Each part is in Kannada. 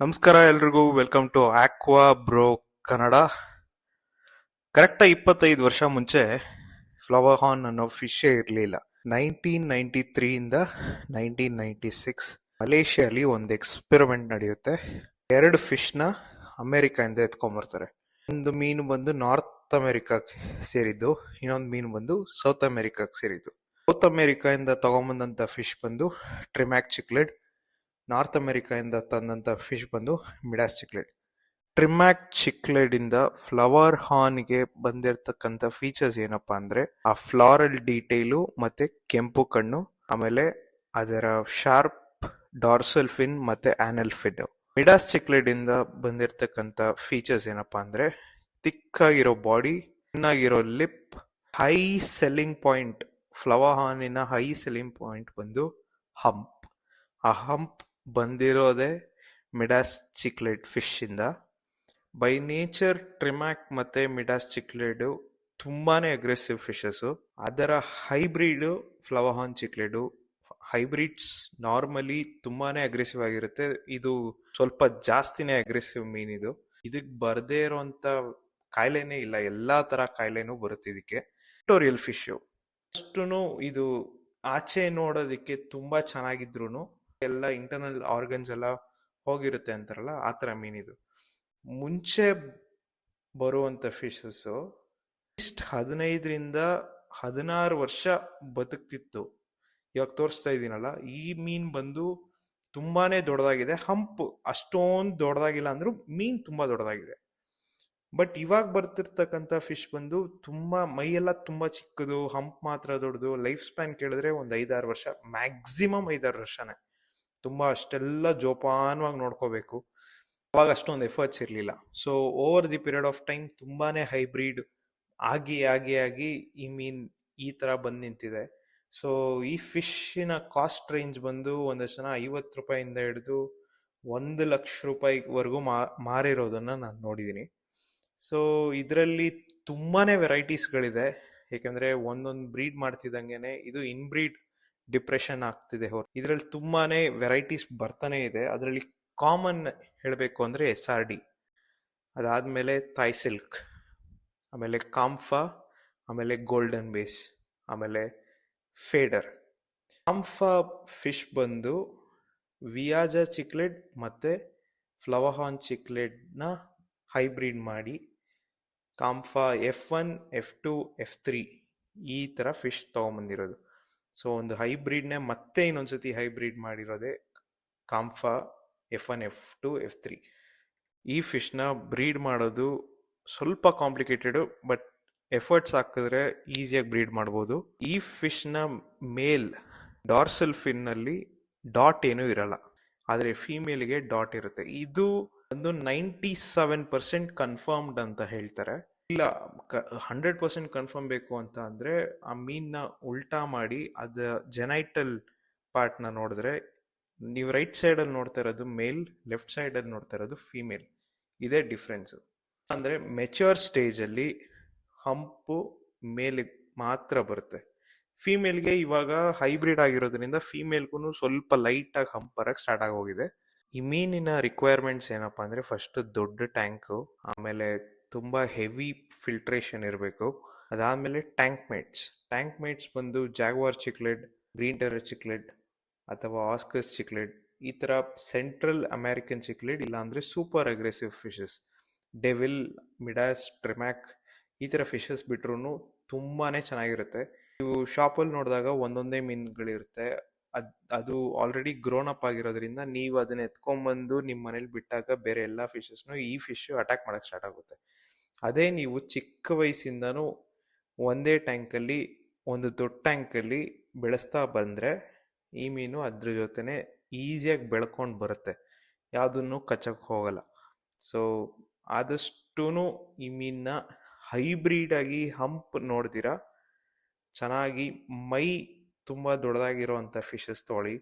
ನಮಸ್ಕಾರ ಎಲ್ರಿಗೂ, welcome to Aqua Bro Kannada. ಕರೆಕ್ಟಾಗಿ 25 ವರ್ಷ ಮುಂಚೆ ಫ್ಲವರ್ ಹಾರ್ನ್ ಅನ್ನೋ ಫಿಶೇ ಇರಲಿಲ್ಲ. 1993 ಇಂದ 1996 ಮಲೇಷ್ಯಾಲಿ ಒಂದು ಎಕ್ಸ್ಪೆರಿಮೆಂಟ್ ನಡೆಯುತ್ತೆ. 2 ಫಿಶ್ನ ಅಮೆರಿಕಾಯಿಂದ ಎತ್ಕೊಂಡ್ಬರ್ತಾರೆ. ಒಂದು ಮೀನು ಬಂದು ನಾರ್ತ್ ಅಮೆರಿಕಾಕ್ಕೆ ಸೇರಿದ್ದು, ಇನ್ನೊಂದು ಮೀನು ಬಂದು ಸೌತ್ ಅಮೆರಿಕಾಕ್ಕೆ ಸೇರಿದ್ದು. ಸೌತ್ ಅಮೆರಿಕಾಯಿಂದ ತಗೊಂಬಂದಂತ ಫಿಶ್ ಬಂದು ಟ್ರಿಮ್ಯಾಕ್ ಚಿಕ್ಲೆಡ್, ನಾರ್ತ್ ಅಮೆರಿಕಾಯಿಂದ ತಂದಂತ ಫಿಶ್ ಬಂದು ಮಿಡಾಸ್ ಚಿಕ್ಲೆಡ್. ಟ್ರಿಮ್ಯಾಕ್ ಚಿಕ್ಲೆಡ್ ಇಂದ ಫ್ಲವರ್ ಹಾರ್ನ್ಗೆ ಬಂದಿರತಕ್ಕಂತ ಫೀಚರ್ಸ್ ಏನಪ್ಪಾ ಅಂದ್ರೆ ಆ ಫ್ಲಾರಲ್ ಡೀಟೇಲು ಮತ್ತೆ ಕೆಂಪು ಕಣ್ಣು, ಆಮೇಲೆ ಅದರ ಶಾರ್ಪ್ ಡಾರ್ಸಲ್ ಫಿನ್ ಮತ್ತೆ ಆನಲ್ ಫಿನ್. ಮಿಡಾಸ್ ಚಿಕ್ಲೆಡ್ ಇಂದ ಬಂದಿರತಕ್ಕಂತ ಫೀಚರ್ಸ್ ಏನಪ್ಪಾ ಅಂದ್ರೆ ತಿಕ್ಕಾಗಿರೋ ಬಾಡಿ, ಚೆನ್ನಾಗಿರೋ lip, high selling point. Flower ಹಾರ್ನಿನ ಹೈ ಸೆಲ್ಲಿಂಗ್ ಪಾಯಿಂಟ್ ಬಂದು ಹಂಪ್. ಆ ಹಂಪ್ ಬಂದಿರೋದೇ ಮಿಡಾಸ್ ಚಿಕ್ಲೆಡ್ ಫಿಶ್ ಇಂದ. ಬೈ ನೇಚರ್ ಟ್ರಿಮ್ಯಾಕ್ ಮತ್ತೆ ಮಿಡಾಸ್ ಚಿಕ್ಲೆಡ್ ತುಂಬಾನೇ ಅಗ್ರೆಸಿವ್ ಫಿಶಸ್. ಅದರ hybrid flower horn cichlid. Hybrids normally ತುಂಬಾನೇ ಅಗ್ರೆಸಿವ್ ಆಗಿರುತ್ತೆ, ಇದು ಸ್ವಲ್ಪ ಜಾಸ್ತಿನೇ ಅಗ್ರೆಸಿವ್ ಮೀನ್. ಇದಕ್ಕೆ ಬರದೇ ಇರೋಂತ ಕಾಯಿಲೆನೇ ಇಲ್ಲ, ಎಲ್ಲಾ ತರ ಕಾಯಿಲೆನೂ ಬರುತ್ತೆ ಇದಕ್ಕೆ. ವಿಕ್ಟೋರಿಯಲ್ ಫಿಶ್ ಅಷ್ಟೂ ಇದು ಆಚೆ ನೋಡೋದಕ್ಕೆ ತುಂಬಾ ಚೆನ್ನಾಗಿದ್ರು ಎಲ್ಲ ಇಂಟರ್ನಲ್ ಆರ್ಗನ್ಸ್ ಎಲ್ಲ ಹೋಗಿರುತ್ತೆ ಅಂತಾರಲ್ಲ, ಆ ಥರ ಮೀನಿದು. ಮುಂಚೆ ಬರುವಂತ ಫಿಶಸ್ ಇಷ್ಟ 15 ರಿಂದ 16 ವರ್ಷ ಬದುಕ್ತಿತ್ತು. ಇವಾಗ ತೋರಿಸ್ತಾ ಇದೀನಲ್ಲ, ಈ ಮೀನ್ ಬಂದು ತುಂಬಾನೇ ದೊಡ್ಡದಾಗಿದೆ. ಹಂಪ್ ಅಷ್ಟೊಂದು ದೊಡ್ಡದಾಗಿಲ್ಲ ಅಂದ್ರೂ ಮೀನ್ ತುಂಬಾ ದೊಡ್ಡದಾಗಿದೆ. ಬಟ್ ಇವಾಗ ಬರ್ತಿರ್ತಕ್ಕಂಥ ಫಿಶ್ ಬಂದು ತುಂಬಾ ಮೈಯೆಲ್ಲ ತುಂಬಾ ಚಿಕ್ಕದು, ಹಂಪ್ ಮಾತ್ರ ದೊಡ್ಡದು. ಲೈಫ್ ಸ್ಪ್ಯಾನ್ ಕೇಳಿದ್ರೆ ಒಂದು 5-6 ವರ್ಷ, ಮ್ಯಾಕ್ಸಿಮಮ್ 5-6 ವರ್ಷನೇ. ತುಂಬಾ ಅಷ್ಟೆಲ್ಲ ಜೋಪಾನವಾಗಿ ನೋಡ್ಕೋಬೇಕು. ಅವಾಗ ಅಷ್ಟೊಂದು ಎಫರ್ಟ್ಸ್ ಇರಲಿಲ್ಲ. So over the period of time ತುಂಬಾನೇ ಹೈಬ್ರಿಡ್ ಆಗಿ ಆಗಿ ಆಗಿ ಈ ಮೀನ್ ಈ ತರ ಬಂದ್ ನಿಂತಿದೆ. ಸೊ ಈ ಫಿಶ್ನ ಕಾಸ್ಟ್ ರೇಂಜ್ ಬಂದು ಒಂದಷ್ಟು ಜನ 50 ರೂಪಾಯಿಂದ ಹಿಡಿದು 1 ಲಕ್ಷ ರೂಪಾಯಿವರೆಗೂ ಮಾರಿರೋದನ್ನ ನಾನು ನೋಡಿದ್ದೀನಿ. ಸೊ ಇದರಲ್ಲಿ ತುಂಬಾನೇ ವೆರೈಟೀಸ್ಗಳಿದೆ, ಯಾಕಂದ್ರೆ ಒಂದೊಂದು ಬ್ರೀಡ್ ಮಾಡ್ತಿದ್ದಂಗೆನೆ ಇದು ಇನ್ಬ್ರೀಡ್ ಡಿಪ್ರೆಷನ್ ಆಗ್ತಿದೆ. ಇದರಲ್ಲಿ ತುಂಬಾನೇ ವೆರೈಟೀಸ್ ಬರ್ತಾನೆ ಇದೆ. ಅದರಲ್ಲಿ ಕಾಮನ್ ಹೇಳಬೇಕು ಅಂದ್ರೆ SRD, ಅದಾದ್ಮೇಲೆ ಥಾಯ್ ಸಿಲ್ಕ್, ಆಮೇಲೆ ಕಾಂಫಾ, ಆಮೇಲೆ ಗೋಲ್ಡನ್ ಬೇಸ್, ಆಮೇಲೆ ಫೇಡರ್. ಕಾಂಫಾ ಫಿಶ್ ಬಂದು ವಿಯಾಜಾ ಚಿಕ್ಲೆಡ್ ಮತ್ತೆ ಫ್ಲವರ್ ಹಾರ್ನ್ ಚಿಕ್ಲೆಡ್ನ ಹೈಬ್ರಿಡ್ ಮಾಡಿ ಕಾಂಫಾ F1, F2, F3 ಈ ತರ ಫಿಶ್ ತಗೊಂಬಂದಿರೋದು. ಸೊ ಒಂದು ಹೈಬ್ರಿಡ್ನೇ ಮತ್ತೆ ಇನ್ನೊಂದ್ಸತಿ ಹೈಬ್ರಿಡ್ ಮಾಡಿರೋದೆ ಕಾಂಫಾ F1, F2, F3. ಈ ಫಿಶ್ನ ಬ್ರೀಡ್ ಮಾಡೋದು ಸ್ವಲ್ಪ ಕಾಂಪ್ಲಿಕೇಟೆಡ್, ಬಟ್ ಎಫರ್ಟ್ಸ್ ಹಾಕಿದ್ರೆ ಈಸಿಯಾಗಿ ಬ್ರೀಡ್ ಮಾಡ್ಬೋದು. ಈ ಫಿಶ್ನ ಮೇಲ್ ಡಾರ್ಸಲ್ ಫಿನ್ ನಲ್ಲಿ ಡಾಟ್ ಏನೂ ಇರಲ್ಲ, ಆದ್ರೆ ಫೀಮೇಲ್ಗೆ ಡಾಟ್ ಇರುತ್ತೆ. ಇದು ಒಂದು 97% ಕನ್ಫರ್ಮ್ಡ್ ಅಂತ ಹೇಳ್ತಾರೆ. ಇಲ್ಲ 100% ಕನ್ಫರ್ಮ್ ಬೇಕು ಅಂತ ಅಂದ್ರೆ ಆ ಮೀನ್ನ ಉಲ್ಟಾ ಮಾಡಿ ಅದ ಜೆನೈಟಲ್ ಪಾರ್ಟ್ ನ ನೋಡಿದ್ರೆ, ನೀವು ರೈಟ್ ಸೈಡ್ ಅಲ್ಲಿ ನೋಡ್ತಾ ಇರೋದು ಮೇಲ್, ಲೆಫ್ಟ್ ಸೈಡ್ ಅಲ್ಲಿ ನೋಡ್ತಾ ಇರೋದು ಫೀಮೇಲ್. ಇದೇ ಡಿಫ್ರೆನ್ಸ್. ಅಂದ್ರೆ ಮೆಚ್ಯೂರ್ ಸ್ಟೇಜ್ ಅಲ್ಲಿ ಹಂಪು ಮೇಲಿಗೆ ಮಾತ್ರ ಬರುತ್ತೆ. ಫೀಮೇಲ್ಗೆ ಇವಾಗ ಹೈಬ್ರಿಡ್ ಆಗಿರೋದ್ರಿಂದ ಫೀಮೇಲ್ಗೂ ಸ್ವಲ್ಪ ಲೈಟ್ ಆಗಿ ಹಂಪ್ ಬರಕ್ ಸ್ಟಾರ್ಟ್ ಆಗಿ ಹೋಗಿದೆ. ಈ ಮೀನಿನ ರಿಕ್ವೈರ್ಮೆಂಟ್ಸ್ ಏನಪ್ಪಾ ಅಂದ್ರೆ ಫಸ್ಟ್ ದೊಡ್ಡ ಟ್ಯಾಂಕ್, ಆಮೇಲೆ ತುಂಬಾ ಹೆವಿ ಫಿಲ್ಟ್ರೇಷನ್ ಇರಬೇಕು. ಅದಾದ್ಮೇಲೆ ಟ್ಯಾಂಕ್ ಮೇಟ್ಸ್ ಬಂದು jaguar cichlid, green terror cichlid ಅಥವಾ ಆಸ್ಕರ್ಸ್ ಚಿಕ್ಲೆಡ್, ಈ ತರ ಸೆಂಟ್ರಲ್ ಅಮೆರಿಕನ್ ಚಿಕ್ಲೆಡ್, ಇಲ್ಲಾಂದ್ರೆ super aggressive fishes devil, Midas, trimac ಈ ತರ ಫಿಶಸ್ ಬಿಟ್ರು ತುಂಬಾನೇ ಚೆನ್ನಾಗಿರುತ್ತೆ. ನೀವು ಶಾಪಲ್ಲಿ ನೋಡಿದಾಗ ಒಂದೊಂದೇ ಮೀನುಗಳಿರುತ್ತೆ. ಅದು ಆಲ್ರೆಡಿ ಗ್ರೋನ್ ಅಪ್ ಆಗಿರೋದ್ರಿಂದ ನೀವು ಅದನ್ನ ಎತ್ಕೊಂಡ್ಬಂದು ನಿಮ್ಮ ಮನೇಲಿ ಬಿಟ್ಟಾಗ ಬೇರೆ ಎಲ್ಲಾ ಫಿಶಸ್ನು ಈ ಫಿಶ್ ಅಟ್ಯಾಕ್ ಮಾಡಕ್ ಸ್ಟಾರ್ಟ್ ಆಗುತ್ತೆ. ಅದೇ ನೀವು ಚಿಕ್ಕ ವಯಸ್ಸಿಂದನೂ ಒಂದೇ ಟ್ಯಾಂಕಲ್ಲಿ, ಒಂದು ದೊಡ್ಡ ಟ್ಯಾಂಕಲ್ಲಿ ಬೆಳೆಸ್ತಾ ಬಂದ್ರೆ ಈ ಮೀನು ಅದ್ರ ಜೊತೆನೆ ಈಸಿಯಾಗಿ ಬೆಳ್ಕೊಂಡು ಬರುತ್ತೆ, ಯಾವುದನ್ನು ಕಚ್ಚಕ್ ಹೋಗಲ್ಲ. ಸೊ ಆದಷ್ಟೂ ಈ ಮೀನ್ನ ಹೈಬ್ರಿಡ್ ಆಗಿ ಹಂಪ್ ನೋಡ್ದಿರಾ ಚೆನ್ನಾಗಿ ಮೈ ತುಂಬಾ ದೊಡ್ಡದಾಗಿರೋಂಥ ಫಿಶಸ್ ತೊಗೊಳ್ಳಿ.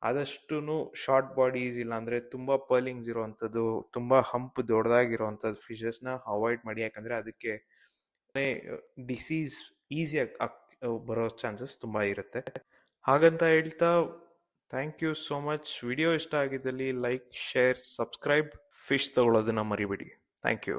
ಆದಷ್ಟು ಶಾರ್ಟ್ ಬಾಡೀಸ್ ಇಲ್ಲಾಂದ್ರೆ ತುಂಬಾ ಪರ್ಲಿಂಗ್ಸ್ ಇರೋವಂಥದ್ದು, ತುಂಬಾ ಹಂಪ್ ದೊಡ್ಡದಾಗಿರೋವಂಥದ್ದು ಫಿಶಸ್ನ ಅವಾಯ್ಡ್ ಮಾಡಿ. ಯಾಕಂದ್ರೆ ಅದಕ್ಕೆ ಡಿಸೀಸ್ ಈಸಿಯಾಗಿ ಬರೋ ಚಾನ್ಸಸ್ ತುಂಬಾ ಇರುತ್ತೆ. ಹಾಗಂತ ಹೇಳ್ತಾ thank you so much. Video ಇಷ್ಟ ಆಗಿದ್ದಲ್ಲಿ ಲೈಕ್, ಶೇರ್, ಸಬ್ಸ್ಕ್ರೈಬ್, ಫಿಶ್ ತಗೊಳ್ಳೋದನ್ನ ಮರಿಬೇಡಿ. Thank you.